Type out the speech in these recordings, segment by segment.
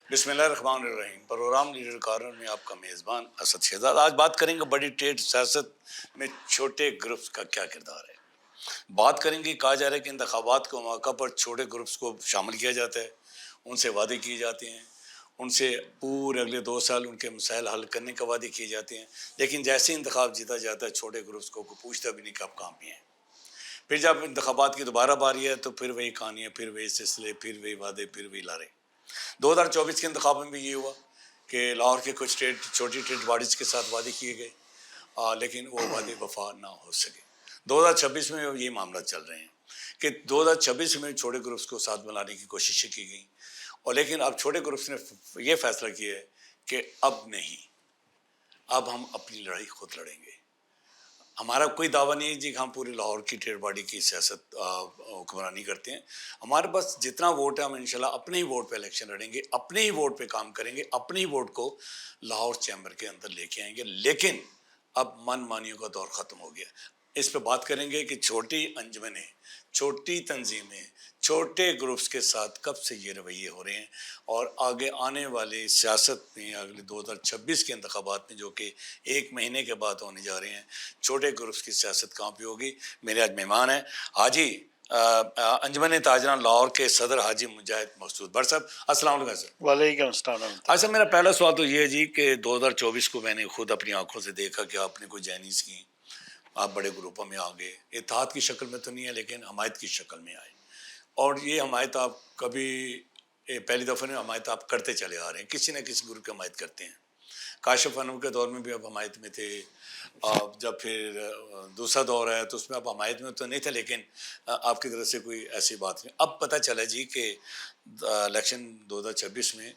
بسم اللہ الرحمن الرحیم۔ پروگرام لیڈر کارنر میں آپ کا میزبان اسد شہزاد۔ آج بات کریں گے بڑی ٹریڈ سیاست میں چھوٹے گروپس کا کیا کردار ہے۔ بات کریں گے، کہا جا رہا ہے کہ انتخابات کے موقع پر چھوٹے گروپس کو شامل کیا جاتا ہے، ان سے وعدے کیے جاتے ہیں، ان سے پورے اگلے 2 سال ان کے مسائل حل کرنے کا وعدے کیے جاتے ہیں، لیکن جیسے انتخاب جیتا جاتا ہے چھوٹے گروپس کو کوئی پوچھتا بھی نہیں کہ آپ کہاں پہ ہیں۔ پھر جب انتخابات کی دوبارہ باری ہے تو پھر وہی کہانیاں، پھر وہی سلسلے، پھر وہی وعدے، پھر وہی لارے۔ 2024 کے انتخاب میں بھی یہ ہوا کہ لاہور کے کچھ چھوٹی ٹریڈ باڈیز کے ساتھ وعدے کیے گئے، لیکن وہ وعدے وفا نہ ہو سکے۔ 2026 میں یہ معاملات چل رہے ہیں کہ 2026 میں چھوٹے گروپس کو ساتھ ملانے کی کوششیں کی گئیں، اور لیکن اب چھوٹے گروپس نے یہ فیصلہ کیا ہے کہ اب نہیں، اب ہم اپنی لڑائی خود لڑیں گے۔ ہمارا کوئی دعویٰ نہیں ہے جی کہ ہم پوری لاہور کی ٹریڈ باڈی کی سیاست حکمرانی کرتے ہیں۔ ہمارے پاس جتنا ووٹ ہے ہم انشاءاللہ اپنے ہی ووٹ پہ الیکشن لڑیں گے، اپنے ہی ووٹ پہ کام کریں گے، اپنے ہی ووٹ کو لاہور چیمبر کے اندر لے کے آئیں گے۔ لیکن اب من مانیوں کا دور ختم ہو گیا۔ اس پہ بات کریں گے کہ چھوٹی انجمنیں، چھوٹی تنظیمیں، چھوٹے گروپس کے ساتھ کب سے یہ رویے ہو رہے ہیں، اور آگے آنے والے سیاست میں اگلے 2026 کے انتخابات میں جو کہ 1 مہینے کے بعد ہونے جا رہے ہیں، چھوٹے گروپس کی سیاست کہاں پہ ہوگی۔ میرے آج مہمان ہیں حاجی انجمن تاجران لاہور کے صدر حاجی مجاہد مقصود بٹ صاحب۔ السلام علیکم سر۔ وعلیکم السلام۔ اچھا، میرا پہلا سوال تو یہ ہے جی کہ 2024 کو میں نے خود اپنی آنکھوں سے دیکھا کہ آپ نے کوئی جینیز کی، آپ بڑے گروپوں میں آ گئے، اتحاد کی شکل میں تو نہیں ہے لیکن حمایت کی شکل میں آئے، اور یہ حمایت آپ کبھی پہلی دفعہ نہیں، حمایت آپ کرتے چلے آ رہے ہیں، کسی نہ کسی گروپ کی حمایت کرتے ہیں۔ کاشف انور کے دور میں بھی آپ حمایت میں تھے، جب پھر دوسرا دور آیا تو اس میں آپ حمایت میں تو نہیں تھے، لیکن آپ کی طرف سے کوئی ایسی بات نہیں۔ اب پتہ چلا جی کہ الیکشن 2026 میں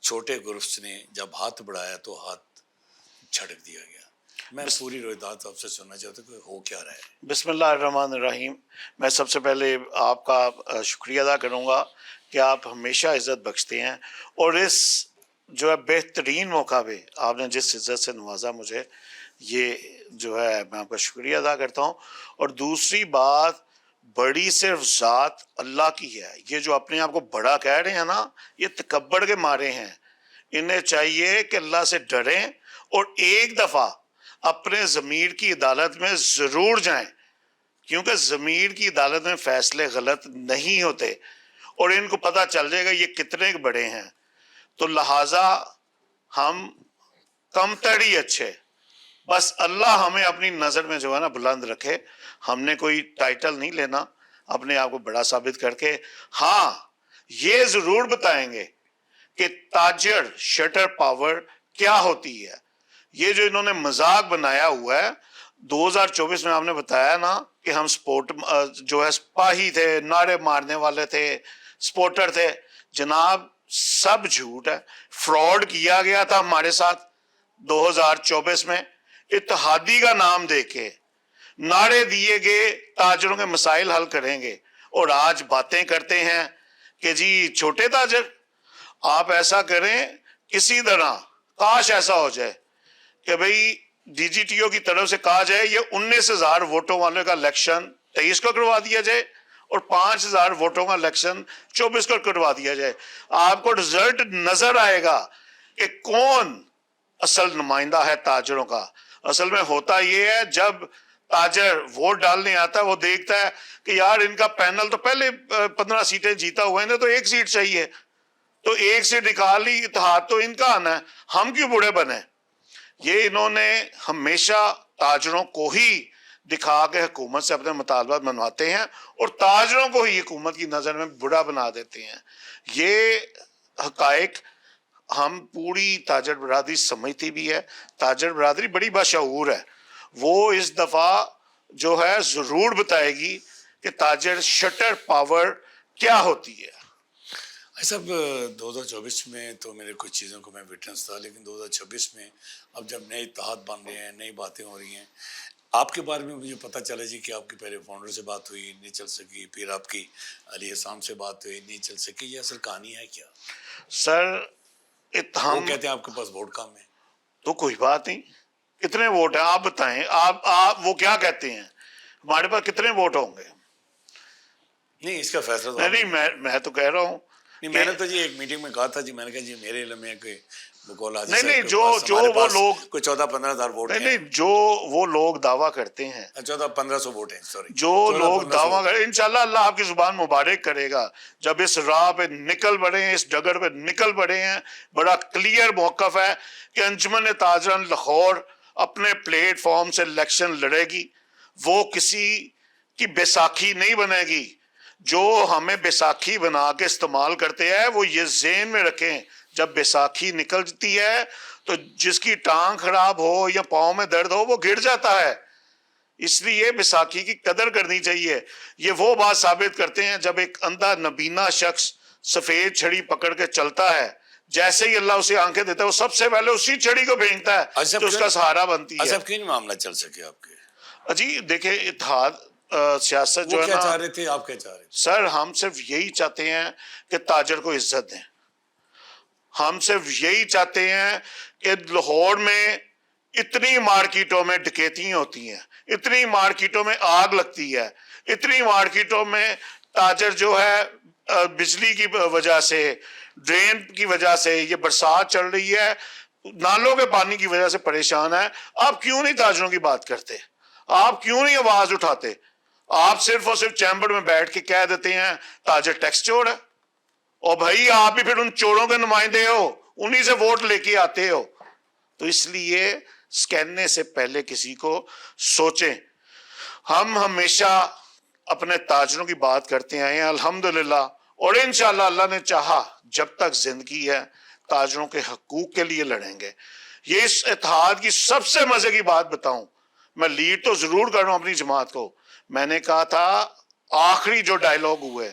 چھوٹے گروپس نے جب ہاتھ بڑھایا تو ہاتھ جھٹک دیا گیا۔ میں پوری روایت آپ سے سننا چاہتا ہوں کہ ہو کیا رہا ہے۔ بسم اللہ الرحمن الرحیم۔ میں سب سے پہلے آپ کا شکریہ ادا کروں گا کہ آپ ہمیشہ عزت بخشتے ہیں، اور اس جو ہے بہترین موقع پہ آپ نے جس عزت سے نوازا مجھے، یہ جو ہے میں آپ کا شکریہ ادا کرتا ہوں۔ اور دوسری بات، بڑی صرف ذات اللہ کی ہے۔ یہ جو اپنے آپ کو بڑا کہہ رہے ہیں نا، یہ تکبر کے مارے ہیں۔ انہیں چاہیے کہ اللہ سے ڈریں اور ایک دفعہ اپنے ضمیر کی عدالت میں ضرور جائیں، کیونکہ ضمیر کی عدالت میں فیصلے غلط نہیں ہوتے، اور ان کو پتہ چل جائے گا یہ کتنے بڑے ہیں۔ تو لہٰذا ہم کم تری اچھے، بس اللہ ہمیں اپنی نظر میں جو ہے نا بلند رکھے۔ ہم نے کوئی ٹائٹل نہیں لینا اپنے آپ کو بڑا ثابت کر کے۔ ہاں، یہ ضرور بتائیں گے کہ تاجر شٹر پاور کیا ہوتی ہے۔ یہ جو انہوں نے مذاق بنایا ہوا ہے، 2024 میں آپ نے بتایا نا کہ ہم سپورٹ جو ہے سپاہی تھے، نعرے مارنے والے تھے، سپورٹر تھے، جناب سب جھوٹ ہے۔ فراڈ کیا گیا تھا ہمارے ساتھ 2024 میں، اتحادی کا نام دے کے نعرے دیے گئے تاجروں کے مسائل حل کریں گے، اور آج باتیں کرتے ہیں کہ جی چھوٹے تاجر۔ آپ ایسا کریں، کسی طرح کاش ایسا ہو جائے کہ بھئی ڈی جی ٹی او کی طرف سے کہا جائے یہ 19,000 ووٹوں والے کا الیکشن 23 کو کروا دیا جائے، اور 5,000 ووٹوں کا الیکشن 24 کو کروا دیا جائے۔ آپ کو رزلٹ نظر آئے گا کہ کون اصل نمائندہ ہے تاجروں کا۔ اصل میں ہوتا یہ ہے، جب تاجر ووٹ ڈالنے آتا ہے وہ دیکھتا ہے کہ یار ان کا پینل تو پہلے 15 سیٹیں جیتا ہوئے ہیں، تو 1 سیٹ چاہیے، تو 1 سیٹ نکال لی، اتحاد تو ان کا آنا ہے، ہم کیوں بوڑھے بنے۔ یہ انہوں نے ہمیشہ تاجروں کو ہی دکھا کے حکومت سے اپنے مطالبات منواتے ہیں، اور تاجروں کو ہی حکومت کی نظر میں بڑا بنا دیتے ہیں۔ یہ حقائق ہم پوری تاجر برادری سمجھتی بھی ہے۔ تاجر برادری بڑی باشعور ہے، وہ اس دفعہ جو ہے ضرور بتائے گی کہ تاجر شٹر پاور کیا ہوتی ہے۔ صاحب 2024 میں تو میرے کچھ چیزوں کو میں وٹنس تھا، لیکن 2026 میں اب جب نئے اتحاد بن رہے ہیں، نئی باتیں ہو رہی ہیں، آپ کے بارے میں مجھے پتہ چلا جی کہ آپ کے پہلے فاؤنڈر سے بات ہوئی، نہیں چل سکی، پھر آپ کی علی حسام سے بات ہوئی، نہیں چل سکی۔ یہ اصل کہانی ہے کیا؟ سر وہ کہتے ہیں آپ کے پاس ووٹ کم ہے۔ تو کوئی بات نہیں، کتنے ووٹ ہیں آپ بتائیں۔ آپ وہ کیا کہتے ہیں ہمارے پاس کتنے ووٹ ہوں گے؟ نہیں، اس کا فیصلہ تو نہیں، میں تو کہہ رہا ہوں نہیں میں نے تو جی ایک میٹنگ میں کہا تھا جی، میں نے کہا جی میرے علم میں کہ بقول حاجی نہیں صاحب نہیں، کے جو پاس جو ہمارے وہ پاس لوگ کوئی 14-15 ہزار ووٹ نہیں ہیں، نہیں، جو وہ لوگ دعویٰ کرتے ہیں، 14-1500 ووٹ ہیں، سوری جو لوگ 14-1500 دعویٰ ووٹ ہیں۔ کریں، انشاءاللہ اللہ آپ کی زبان مبارک کرے گا جب اس راہ پہ نکل پڑے ہیں، اس ڈگر پہ نکل پڑے ہیں۔ بڑا کلیئر موقف ہے کہ انجمن تاجران لاہور اپنے پلیٹ فارم سے الیکشن لڑے گی، وہ کسی کی بیساکھی نہیں بنے گی۔ جو ہمیں بیساکھی بنا کے استعمال کرتے ہیں وہ یہ ذہن میں رکھیں، جب بیساکھی نکلتی ہے تو جس کی ٹانگ خراب ہو یا پاؤں میں درد ہو وہ گر جاتا ہے، اس لیے بیساکھی کی قدر کرنی چاہیے۔ یہ وہ بات ثابت کرتے ہیں جب ایک اندھا نبینا شخص سفید چھڑی پکڑ کے چلتا ہے، جیسے ہی اللہ اسے آنکھیں دیتا ہے وہ سب سے پہلے اسی چھڑی کو پھینکتا ہے جو اس کا سہارا بنتی ہے۔ اچھا کیوں نہیں معاملہ چل سکے آپ کے؟ جی دیکھیں، اتحاد سیاست وہ جو ہے کیا نا چاہ رہے تھے، آپ کیا چاہ رہے تھے؟ سر، ہم صرف یہی چاہتے ہیں کہ تاجر کو عزت دیں۔ ہم صرف یہی چاہتے ہیں کہ لاہور میں اتنی مارکیٹوں میں ڈکیتی ہوتی ہیں، اتنی مارکیٹوں میں آگ لگتی ہے، اتنی مارکیٹوں میں تاجر جو ہے بجلی کی وجہ سے، ڈرین کی وجہ سے، یہ برسات چل رہی ہے، نالوں کے پانی کی وجہ سے پریشان ہے۔ آپ کیوں نہیں تاجروں کی بات کرتے؟ آپ کیوں نہیں آواز اٹھاتے؟ آپ صرف اور صرف چیمبر میں بیٹھ کے کہہ دیتے ہیں تاجر ٹیکس چور ہے، اور بھائی آپ ہی پھر ان چوروں کے نمائندے ہو، انہی سے ووٹ لے کے آتے ہو۔ تو اس لیے سکیننے سے پہلے کسی کو سوچیں۔ ہم ہمیشہ اپنے تاجروں کی بات کرتے آئے ہیں الحمدللہ، اور انشاءاللہ اللہ نے چاہا جب تک زندگی ہے تاجروں کے حقوق کے لیے لڑیں گے۔ یہ اس اتحاد کی سب سے مزے کی بات بتاؤں، میں لیڈ تو ضرور کر رہا ہوں اپنی جماعت کو، میں نے کہا تھا آخری جو ڈائیلاگ ہوئے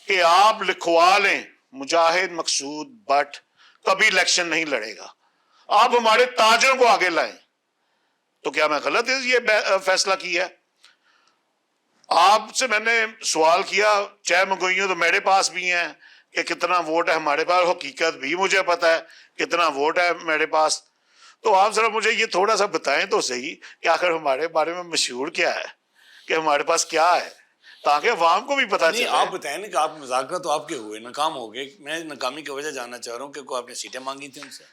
کہ آپ لکھوا لیں مجاہد مقصود بٹ کبھی الیکشن نہیں لڑے گا، آپ ہمارے تاجروں کو آگے لائیں۔ تو کیا میں غلط یہ فیصلہ کیا ہے؟ آپ سے میں نے سوال کیا، چھ مگوئیوں تو میرے پاس بھی ہیں کہ کتنا ووٹ ہے ہمارے پاس، حقیقت بھی مجھے پتا ہے کتنا ووٹ ہے میرے پاس۔ تو آپ ذرا مجھے یہ تھوڑا سا بتائیں تو صحیح کہ آخر ہمارے بارے میں مشہور کیا ہے، کہ ہمارے پاس کیا ہے، تاکہ عوام کو بھی پتا نہیں چلے۔ آپ بتائیں نا کہ آپ مذاکرات تو آپ کے ہوئے، ناکام ہو گئے، میں ناکامی کی وجہ جاننا چاہ رہا ہوں کہ کوئی آپ نے سیٹیں مانگی تھی ان سے؟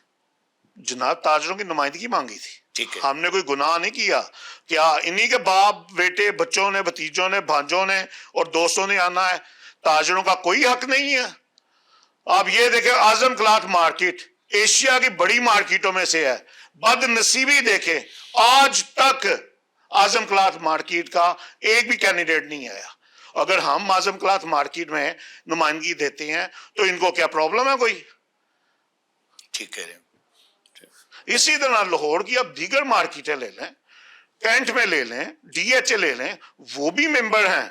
جناب تاجروں کی نمائندگی مانگی تھی، ٹھیک ہے، ہم نے کوئی گناہ نہیں کیا۔ کیا انہی کے باپ بیٹے بچوں نے، بھتیجوں نے، بھانجوں نے اور دوستوں نے آنا ہے؟ تاجروں کا کوئی حق نہیں ہے؟ آپ یہ دیکھیں اعظم کلاتھ مارکیٹ ایشیا کی بڑی مارکیٹوں میں سے ہے، بد نصیبی دیکھیں آج تک اعظم کلاتھ مارکیٹ کا ایک بھی کینڈیڈیٹ نہیں آیا۔ اگر ہم اعظم کلاتھ مارکیٹ میں نمائندگی دیتے ہیں تو ان کو کیا پرابلم ہے کوئی؟ ٹھیک کہہ رہے ہیں۔ اسی طرح لاہور کی اب دیگر مارکیٹیں لے لیں، کینٹ میں لے لیں، ڈی ایچ اے لے لیں، وہ بھی ممبر ہیں۔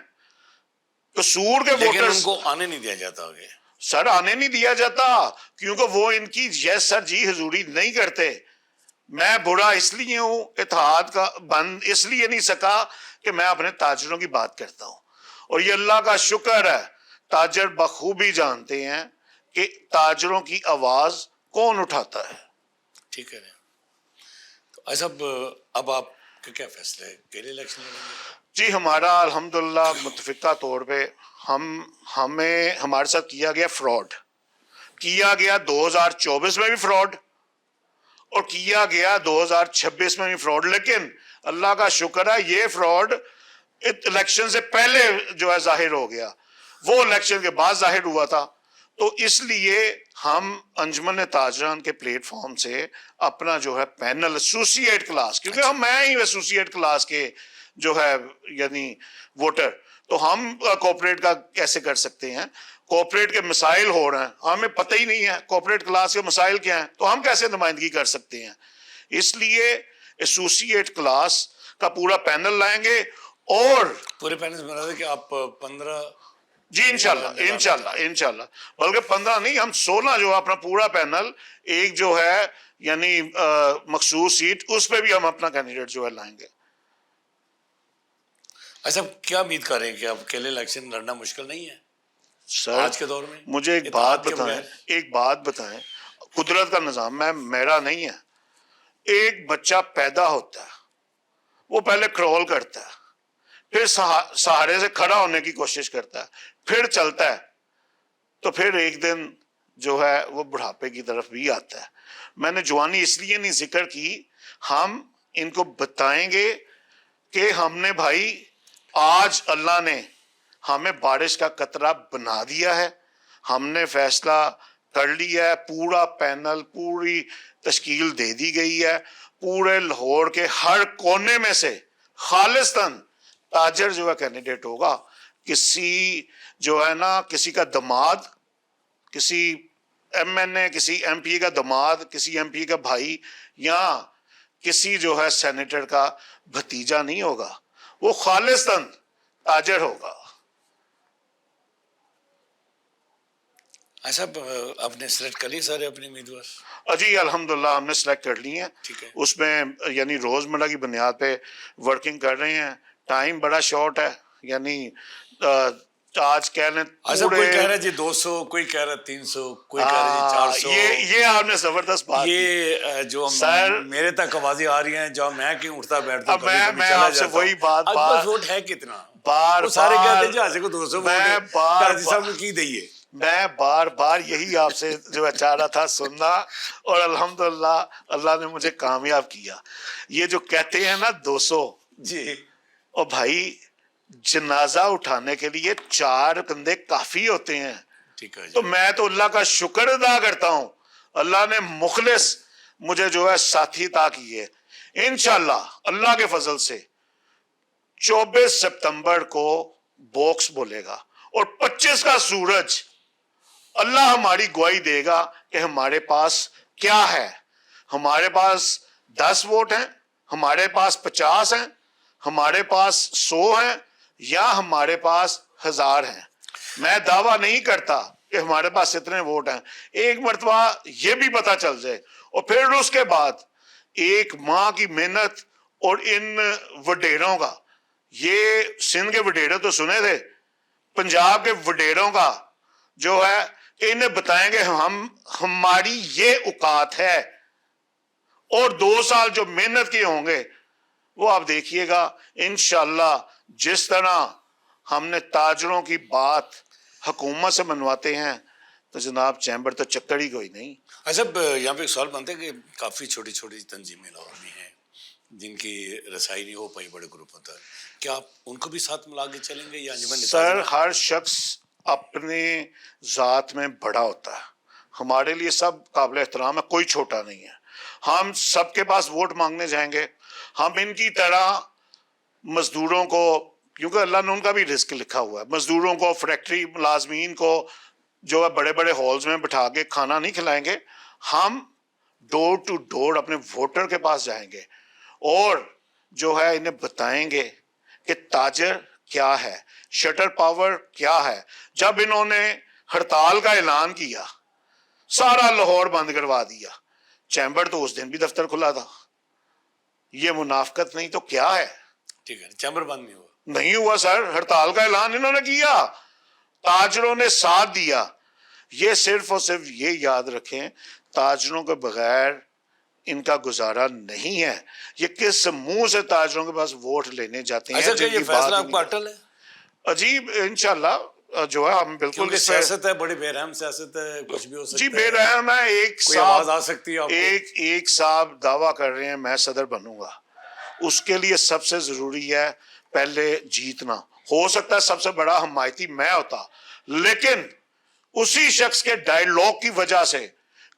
قصور کے لیکن ان ووٹرز کو آنے نہیں دیا جاتا آگے۔ سر آنے نہیں دیا جاتا کیونکہ وہ ان کی یس سر جی حضوری نہیں کرتے۔ میں برا اس لیے ہوں، اتحاد کا بند اس لیے نہیں سکا کہ میں اپنے تاجروں کی بات کرتا ہوں، اور یہ اللہ کا شکر ہے تاجر بخوبی جانتے ہیں کہ تاجروں کی آواز کون اٹھاتا ہے۔ ٹھیک ہے، تو ایسا اب آپ کا کیا فیصلہ ہے، اکیلے الیکشن لڑیں گے؟ جی ہمارا الحمدللہ متفقہ طور پہ ہمارے ساتھ کیا گیا فراڈ، کیا گیا 2024 میں بھی فراڈ، اور کیا گیا 2026 میں بھی فراڈ، لیکن اللہ کا شکر ہے یہ فراڈ الیکشن سے پہلے جو ہے ظاہر ہو گیا، وہ الیکشن کے بعد ظاہر ہوا تھا۔ تو اس لیے ہم انجمن تاجران کے پلیٹ فارم سے اپنا جو ہے پینل ایسوسیٹ کلاس، کیونکہ ہم میں ہی ایسوسیٹ کلاس کے جو ہے یعنی ووٹر، تو ہم کوپریٹ کا کیسے کر سکتے ہیں؟ کوپریٹ کے مسائل ہو رہے ہیں، ہمیں پتہ ہی نہیں ہے کوپریٹ کلاس کے مسائل کیا ہیں، تو ہم کیسے نمائندگی کر سکتے ہیں؟ اس لیے ایسوسیٹ کلاس کا پورا پینل لائیں گے، اور پورے پینل سے بنا دیں کہ آپ 15 جی انشاءاللہ بلکہ 15 نہیں، ہم 16 جو اپنا پورا پینل، ایک جو ہے یعنی مخصوص سیٹ، اس پہ بھی ہم اپنا کینڈیڈیٹ جو ہے لائیں گے۔ ایسا کیا امید کر رہے ہیں کہ اب اکیلے الیکشن لڑنا مشکل نہیں ہے سر آج کے دور میں؟ مجھے ایک بات بتائیں، قدرت کا نظام میرا نہیں ہے۔ ایک بچہ پیدا ہوتا ہے، وہ پہلے کرول کرتا ہے، پھر سہارے سے کھڑا ہونے کی کوشش کرتا ہے، پھر چلتا ہے، تو پھر ایک دن جو ہے وہ بڑھاپے کی طرف بھی آتا ہے. میں نے جوانی اس لیے نہیں ذکر کی, ہم ان کو بتائیں گے کہ ہم نے بھائی آج اللہ نے ہمیں بارش کا قطرہ بنا دیا ہے, ہم نے فیصلہ کر لیا ہے, پورا پینل, پوری تشکیل دے دی گئی ہے, پورے لاہور کے ہر کونے میں سے خالصتاً تاجر جو ہے کینڈیڈیٹ ہوگا. کسی جو ہے نا کسی کا دماد, کسی ایم این اے, کسی ایم پی کا دماد, کسی ایم پی کا بھائی, یا کسی جو ہے سینیٹر کا بھتیجا نہیں ہوگا, وہ خالصتاً تاجر ہوگا. اچھا آپ نے سلیکٹ کر لی سارے اپنے امیدوار؟ جی الحمدللہ ہم نے سلیکٹ کر لی ہیں. ٹھیک ہے. اس میں یعنی روزمرہ کی بنیاد پہ ورکنگ کر رہے ہیں. ٹائم بڑا شارٹ ہے, یعنی آج کہہ لیں اچھا کوئی کہہ رہا ہے جی 200, کوئی کہہ رہا ہے 300, کوئی کہہ رہا ہے جی 400. یہ آپ نے زبردست بات کی. یہ جو میرے تک آوازیں آ رہی ہیں, جو میں کیوں اٹھتا بیٹھتا ہوں, کبھی میں آپ سے وہی بات بس ووٹ ہے کتنا, بار وہ سارے کہتے ہیں جہاز کو 200 ووٹ قاضی صاحب کو کی دئیے. میں بار بار یہی آپ سے جو ہے چاہ رہا تھا سننا, اور الحمدللہ اللہ نے مجھے کامیاب کیا. یہ جو کہتے ہیں نا 200, جی, اور بھائی جنازہ اٹھانے کے لیے 4 کندھے کافی ہوتے ہیں. ٹھیک ہے. تو میں تو اللہ کا شکر ادا کرتا ہوں, اللہ نے مخلص مجھے جو ہے ساتھی عطا کیے. انشاءاللہ اللہ کے فضل سے 24 سپتمبر کو بوکس بولے گا, اور 25 کا سورج اللہ ہماری گواہی دے گا کہ ہمارے پاس کیا ہے. ہمارے پاس 10 ووٹ ہیں, ہمارے پاس 50 ہیں, ہمارے پاس 100 ہیں, یا ہمارے پاس 1000 ہیں. میں دعویٰ نہیں کرتا کہ ہمارے پاس اتنے ووٹ ہیں. ایک مرتبہ یہ بھی پتہ چل جائے, اور پھر اس کے بعد ایک ماہ کی محنت اور ان وڈیروں کا, یہ سندھ کے وڈیرے تو سنے تھے, پنجاب کے وڈیروں کا جو ہے انہیں بتائیں گے ہماری یہ اوقات ہے, اور 2 سال جو محنت کیے ہوں گے وہ آپ دیکھیے گا انشاءاللہ. جس طرح ہم نے تاجروں کی بات حکومت سے منواتے ہیں تو جناب چیمبر تو چکر ہی کوئی نہیں. اچھا یہاں پہ ایک سوال بنتا ہے کہ کافی چھوٹی چھوٹی تنظیمیں لاہور میں ہیں جن کی رسائی نہیں ہو پائی بڑے گروپوں تک, کیا آپ ان کو بھی ساتھ ملا کے چلیں گے یا انجمن؟ سر ہر شخص اپنے ذات میں بڑا ہوتا ہے, ہمارے لیے سب قابل احترام ہے, کوئی چھوٹا نہیں ہے. ہم سب کے پاس ووٹ مانگنے جائیں گے, ہم ان کی طرح مزدوروں کو, کیونکہ اللہ نے ان کا بھی رزق لکھا ہوا ہے, مزدوروں کو, فیکٹری ملازمین کو جو ہے بڑے بڑے ہالز میں بٹھا کے کھانا نہیں کھلائیں گے. ہم ڈور ٹو ڈور اپنے ووٹر کے پاس جائیں گے اور جو ہے انہیں بتائیں گے کہ تاجر کیا ہے, شٹر پاور کیا ہے. جب انہوں نے ہڑتال کا اعلان کیا, سارا لاہور بند کروا دیا, چیمبر تو اس دن بھی دفتر کھلا تھا. یہ منافقت نہیں تو کیا ہے؟ ٹھیک ہے, چیمبر بند نہیں ہوا. نہیں ہوا سر, ہڑتال کا اعلان انہوں نے کیا, تاجروں نے ساتھ دیا. یہ صرف اور صرف یہ یاد رکھیں, تاجروں کے بغیر ان کا گزارا نہیں ہے. یہ کس منہ سے تاجروں کے پاس ووٹ لینے جاتے ہیں. اچھا کہ یہ فیصلہ آپ کا اٹل ہے؟ عجیب, انشاءاللہ جو ہے ہم بالکل, کیونکہ سیاست ہے, بڑی بے رحم سیاست ہے, کچھ بھی ہو سکتا ہے. جی بے رحم ہے. کوئی آواز آ سکتی ہے آپ کو. ایک صاحب دعویٰ کر رہے ہیں میں صدر بنوں گا, اس کے لیے سب سے ضروری ہے پہلے جیتنا. ہو سکتا ہے سب سے بڑا حمایتی میں ہوتا, لیکن اسی شخص کے ڈائیلاگ کی وجہ سے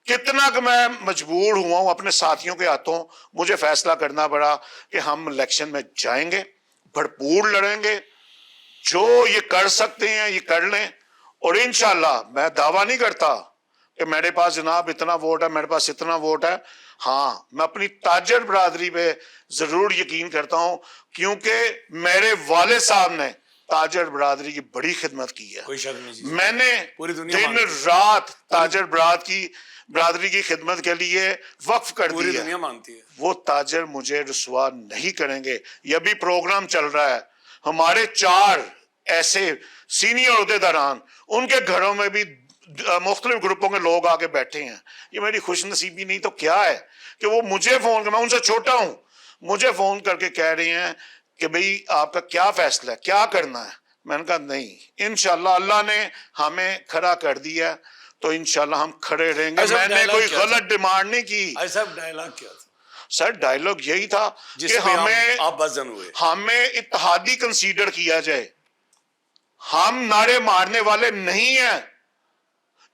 کتنا کہ میں مجبور ہوا ہوں اپنے ساتھیوں کے ہاتھوں, مجھے فیصلہ کرنا پڑا کہ ہم الیکشن میں جائیں گے, بھرپور لڑیں گے, جو یہ کر سکتے ہیں یہ کر لیں. اور انشاءاللہ میں دعویٰ نہیں کرتا کہ میرے پاس جناب اتنا ووٹ ہے, میرے پاس اتنا ووٹ ہے. ہاں میں اپنی تاجر برادری پہ ضرور یقین کرتا ہوں, کیونکہ میرے والد صاحب نے تاجر برادری کی بڑی خدمت کی ہے. کوئی شک نہیں جی, میں نے دن رات تاجر برادری کی خدمت کے لیے وقف کر پوری دی ہے. دنیا مانتی ہے. وہ تاجر مجھے رسوا نہیں کریں گے. یہ بھی پروگرام چل رہا ہے, ہمارے 4 ایسے سینئر عہدیداران, ان کے گھروں میں بھی مختلف گروپوں کے لوگ آ کے بیٹھے ہیں. یہ میری خوش نصیبی نہیں تو کیا ہے کہ وہ مجھے فون کر, میں ان سے چھوٹا ہوں, مجھے فون کر کے کہہ رہے ہیں کہ بھئی آپ کا کیا فیصلہ ہے, کیا کرنا ہے. میں نے کہا نہیں، انشاءاللہ اللہ نے ہمیں کھڑا کر دیا تو انشاءاللہ ہم کھڑے رہیں گے. ایسا میں نے ڈائلاگ کوئی کیا تھا؟ غلط ڈیمانڈ نہیں کی. آج صاحب ڈائلاگ کیا تھا سر ڈائلاگ یہی تھا جس کہ پہ ہمیں آپ بزن ہوئے؟ ہمیں اتحادی کنسیڈر کیا جائے. ہم نعرے مارنے والے نہیں ہیں.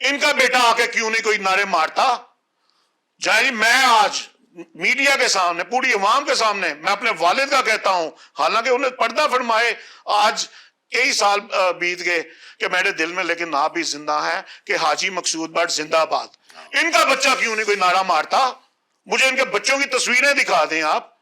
ان کا بیٹا آ کے کیوں نہیں کوئی نعرے مارتا؟ جائیں میں آج میڈیا کے سامنے، پوری عوام کے سامنے، میں اپنے والد کا کہتا ہوں، حالانکہ انہیں پردہ فرمائے آج کئی سال بیت گئے کہ میرے دل میں لیکن آپ بھی زندہ ہیں کہ حاجی مقصود بٹ زندہ باد. ان کا بچہ کیوں نہیں کوئی نعرہ مارتا؟ مجھے ان کے بچوں کی تصویریں دکھا دیں آپ.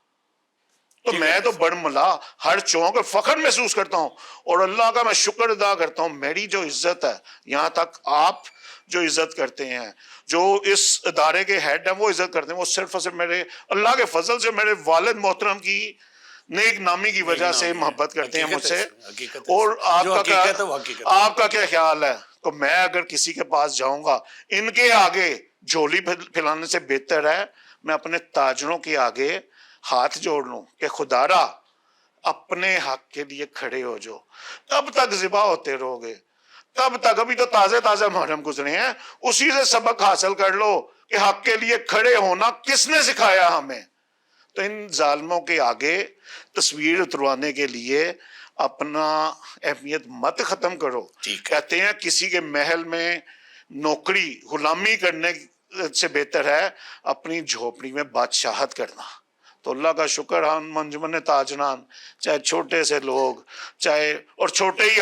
تو میں تو بڑ ملا ہر چونک فخر محسوس کرتا ہوں اور اللہ کا میں شکر ادا کرتا ہوں. میری جو عزت ہے، یہاں تک آپ جو عزت کرتے ہیں، جو اس ادارے کے ہیڈ ہیں وہ عزت کرتے ہیں، وہ صرف اور صرف میرے اللہ کے فضل سے میرے والد محترم کی نیک نامی کی وجہ سے محبت کرتے ہیں مجھ سے. اور آپ کا کیا خیال ہے؟ تو میں اگر کسی کے پاس جاؤں گا، ان کے آگے جھولی پھیلانے سے بہتر ہے میں اپنے تاجروں کے آگے ہاتھ جوڑ لوں کہ خدا را اپنے حق کے لیے کھڑے ہو جو. کب تک ذبح ہوتے رہو گے؟ کب تک؟ ابھی تو تازے تازے محرم گزرے ہیں، اسی سے سبق حاصل کر لو کہ حق کے لیے کھڑے ہونا کس نے سکھایا ہمیں. تو ان ظالموں کے آگے تصویر اتروانے کے لیے اپنا اہمیت مت ختم کرو. کہتے ہیں کسی کے محل میں نوکری غلامی کرنے سے بہتر ہے اپنی جھوپڑی میں بادشاہت کرنا. تو اللہ کا شکر ہم انجمن تاجران، چاہے چھوٹے سے لوگ، چاہے اور چھوٹے ہی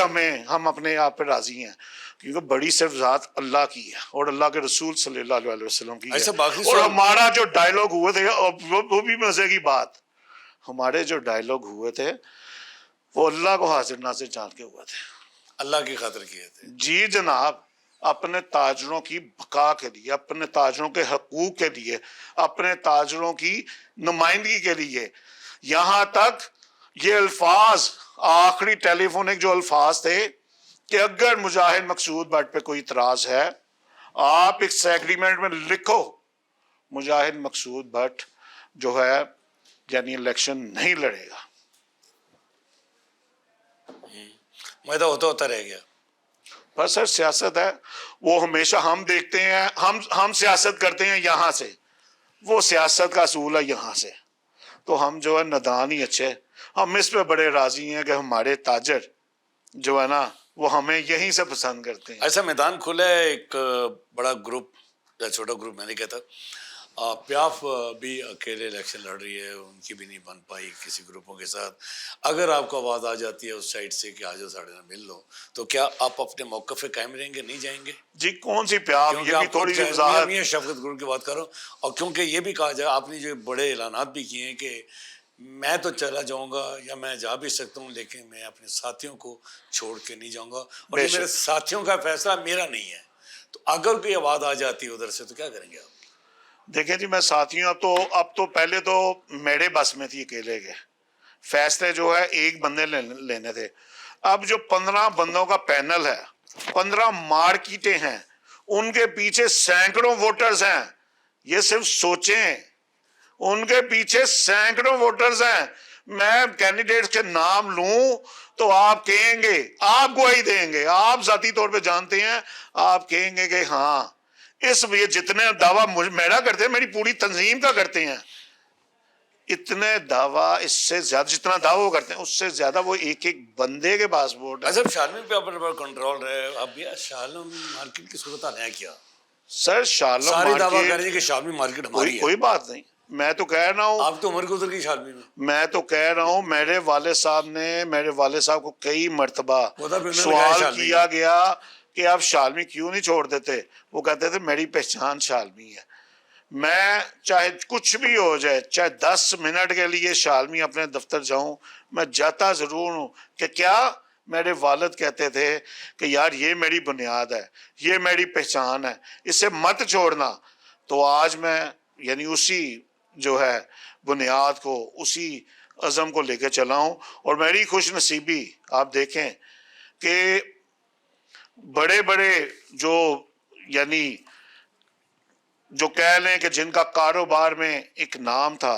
ہم اپنے آپ پہ راضی ہیں، کیونکہ بڑی صرف ذات اللہ کی ہے اور اللہ کے رسول صلی اللہ علیہ وسلم کی ہے. اور ہمارا جو ڈائلاگ ہوئے تھے، وہ بھی مزے کی بات، ہمارے جو ڈائلاگ ہوئے تھے وہ اللہ کو حاضر ناظر جان کے ہوئے تھے، اللہ کی خاطر کیے تھے. جی جناب، اپنے تاجروں کی بقا کے لیے، اپنے تاجروں کے حقوق کے لیے، اپنے تاجروں کی نمائندگی کے لیے. یہاں تک یہ الفاظ، آخری ٹیلی فونک جو الفاظ تھے کہ اگر مجاہد مقصود بٹ پہ کوئی اعتراض ہے، آپ ایک ایگریمنٹ میں لکھو مجاہد مقصود بٹ جو ہے یعنی الیکشن نہیں لڑے گا. میدہ ہوتا رہ گیا. بس سر سیاست ہے، وہ ہمیشہ ہم دیکھتے ہیں، ہم سیاست کرتے ہیں یہاں سے، وہ سیاست کا اصول ہے یہاں سے. تو ہم جو ہے ندان ہی اچھے، ہم اس پہ بڑے راضی ہیں کہ ہمارے تاجر جو ہے نا وہ ہمیں یہیں سے پسند کرتے ہیں. ایسا میدان کھلا ہے، ایک بڑا گروپ یا چھوٹا گروپ میں نہیں کہتا، پیاف بھی اکیلے الیکشن لڑ رہی ہے، ان کی بھی نہیں بن پائی کسی گروپوں کے ساتھ. اگر آپ کو آواز آ جاتی ہے اس سائڈ سے کہ آجو ساڑھے مل لو، تو کیا آپ اپنے موقف پہ قائم رہیں گے، نہیں جائیں گے؟ جی کون سی پیاف، یہ بھی تھوڑی سی وضاحت. میں شفقت گروپ کی بات کر رہا ہوں، اور کیونکہ یہ بھی کہا جائے، آپ نے جو بڑے اعلانات بھی کیے ہیں کہ میں تو چلا جاؤں گا یا میں جا بھی سکتا ہوں لیکن میں اپنے ساتھیوں کو چھوڑ کے نہیں جاؤں گا، اور یہ میرے ساتھیوں کا فیصلہ میرا نہیں ہے. تو اگر کوئی آواز آ جاتی ہے ادھر سے تو کیا کریں گے آپ؟ دیکھیں جی، میں ساتھیوں اب تو پہلے تو میرے بس میں تھی اکیلے کے فیصلے جو ہے ایک بندے لینے تھے. اب جو 15 بندوں کا پینل ہے، 15 مارکیٹیں ہیں، ان کے پیچھے سینکڑوں ووٹرز ہیں. یہ صرف سوچیں، ان کے پیچھے سینکڑوں ووٹرز ہیں. میں کینڈیڈیٹ کے نام لوں تو آپ کہیں گے، آپ گواہی دیں گے، آپ ذاتی طور پہ جانتے ہیں، آپ کہیں گے کہ ہاں اس لیے جتنے دعویٰ میرا کرتے ہیں میری پوری تنظیم کا کرتے ہیں، اتنے دعویٰ اس سے زیادہ جتنا دعویٰ کرتے ہیں اس سے زیادہ وہ ایک ایک بندے کے پاس ووٹ ہے. اچھا شالمی پہ اپنے کنٹرول رہے اب یہ شالم مارکیٹ کی صورت ہے کیا؟ سر شالم سارے دعویٰ کر رہے ہیں کہ شالمی مارکیٹ ہماری ہے. کوئی بات نہیں، میں تو کہہ رہا ہوں، آپ تو عمر گزر کی شالمی میں تو کہہ رہا ہوں میرے والد صاحب کو کئی مرتبہ سوال کیا گیا کہ آپ شالمی کیوں نہیں چھوڑ دیتے، وہ کہتے تھے میری پہچان شالمی ہے. میں چاہے کچھ بھی ہو جائے، چاہے 10 منٹ کے لیے شالمی اپنے دفتر جاؤں، میں جاتا ضرور ہوں. کہ کیا میرے والد کہتے تھے کہ یار یہ میری بنیاد ہے، یہ میری پہچان ہے، اسے مت چھوڑنا. تو آج میں یعنی اسی جو ہے بنیاد کو، اسی عزم کو لے کے چلا ہوں. اور میری خوش نصیبی آپ دیکھیں کہ بڑے بڑے جو یعنی جو کہہ لیں کہ جن کا کاروبار میں ایک نام تھا،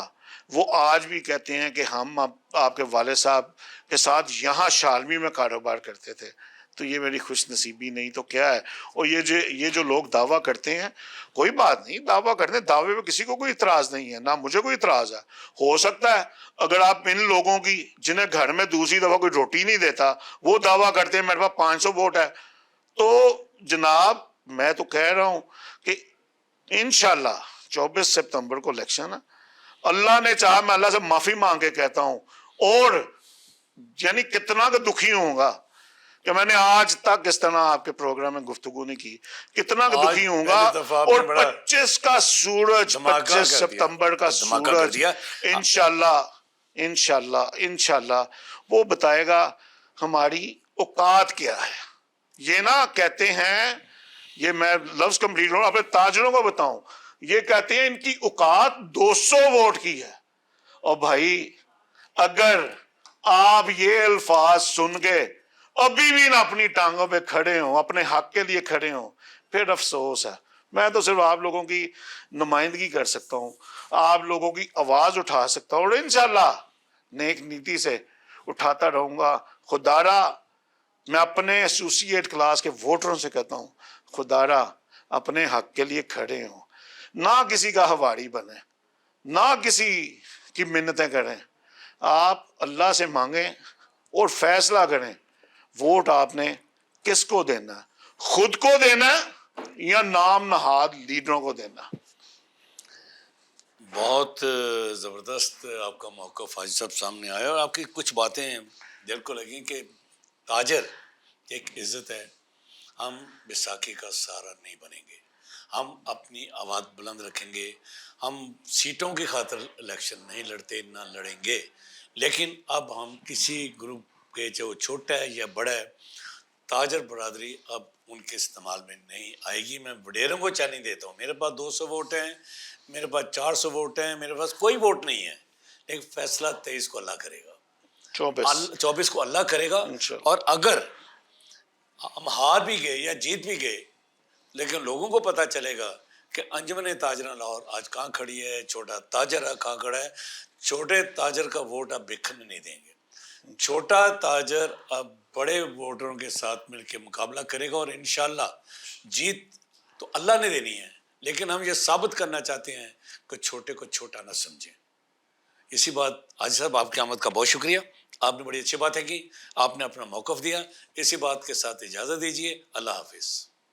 وہ آج بھی کہتے ہیں کہ ہم آپ کے والد صاحب کے ساتھ یہاں شالمی میں کاروبار کرتے تھے. تو یہ میری خوش نصیبی نہیں تو کیا ہے. اور یہ جو لوگ دعویٰ کرتے ہیں, کوئی بات نہیں, دعویٰ کرتے ہیں, دعوے میں کسی کو کوئی اعتراض نہیں ہے, نہ مجھے کوئی اعتراض ہے. ہو سکتا ہے اگر آپ ان لوگوں کی جنہیں گھر میں دوسری دفعہ کوئی روٹی نہیں دیتا وہ دعویٰ کرتے ہیں میرے پاس 500 ووٹ ہے, تو جناب میں تو کہہ رہا ہوں کہ انشاءاللہ 24 سپتمبر کو الیکشن ہے. اللہ نے چاہا میں اللہ سے معافی مانگ کے کہتا ہوں, اور یعنی کتنا کہ دکھی ہوں گا کہ میں نے آج تک اس طرح آپ کے پروگرام میں گفتگو نہیں کی, کتنا کہ آج دکھی ہوں گا. پہلی دفعہ آپ اور نے بڑا 25 کا سورج, دھماکہ 25 کر دیا, سپتمبر کا دھماکہ کر سورج دیا. انشاءاللہ وہ بتائے گا ہماری اوقات کیا ہے. یہ نہ کہتے ہیں, یہ میں لفظ کمپلیٹ ہوں اپنے تاجروں کو بتاؤں, یہ کہتے ہیں ان کی اوقات 200 ووٹ کی ہے. اور بھائی اگر آپ یہ الفاظ سن کے ابھی بھی نہ اپنی ٹانگوں پہ کھڑے ہوں, اپنے حق کے لیے کھڑے ہوں, پھر افسوس ہے. میں تو صرف آپ لوگوں کی نمائندگی کر سکتا ہوں, آپ لوگوں کی آواز اٹھا سکتا ہوں, اور انشاءاللہ نیک نیتی سے اٹھاتا رہوں گا. خدارا میں اپنے ایسوسیٹ کلاس کے ووٹروں سے کہتا ہوں, خدارا اپنے حق کے لیے کھڑے ہوں, نہ کسی کا ہواری بنے, نہ کسی کی منتیں کریں. آپ اللہ سے مانگیں اور فیصلہ کریں ووٹ آپ نے کس کو دینا, خود کو دینا یا نام نہاد لیڈروں کو دینا. بہت زبردست آپ کا موقف حاجی صاحب سامنے آیا, اور آپ کی کچھ باتیں دل کو لگیں کہ تاجر ایک عزت ہے. ہم بیساکھی کا سہارا نہیں بنیں گے, ہم اپنی آواز بلند رکھیں گے. ہم سیٹوں کی خاطر الیکشن نہیں لڑتے, نہ لڑیں گے. لیکن اب ہم کسی گروپ کے, جو چھوٹا ہے یا بڑا ہے, تاجر برادری اب ان کے استعمال میں نہیں آئے گی. میں وڈیروں کو چیلنج دیتا ہوں, میرے پاس 200 ووٹ ہیں, میرے پاس 400 ووٹ ہیں, میرے پاس کوئی ووٹ نہیں ہے, لیکن فیصلہ 23 کو اللہ کرے گا, 24 کو اللہ کرے گا. انشاءاللہ. اور اگر ہم ہار بھی گئے یا جیت بھی گئے, لیکن لوگوں کو پتہ چلے گا کہ انجمن تاجران لاہور آج کہاں کھڑی ہے, چھوٹا تاجر کہاں کھڑا ہے. چھوٹے تاجر کا ووٹ اب بکھرنے نہیں دیں گے. چھوٹا تاجر اب بڑے ووٹروں کے ساتھ مل کے مقابلہ کرے گا, اور انشاءاللہ جیت تو اللہ نے دینی ہے, لیکن ہم یہ ثابت کرنا چاہتے ہیں کہ چھوٹے کو چھوٹا نہ سمجھیں. اسی بات حاجی صاحب آپ کی آمد کا بہت شکریہ, آپ نے بڑی اچھی باتیں کی, آپ نے اپنا موقف دیا. اسی بات کے ساتھ اجازت دیجیے, اللہ حافظ.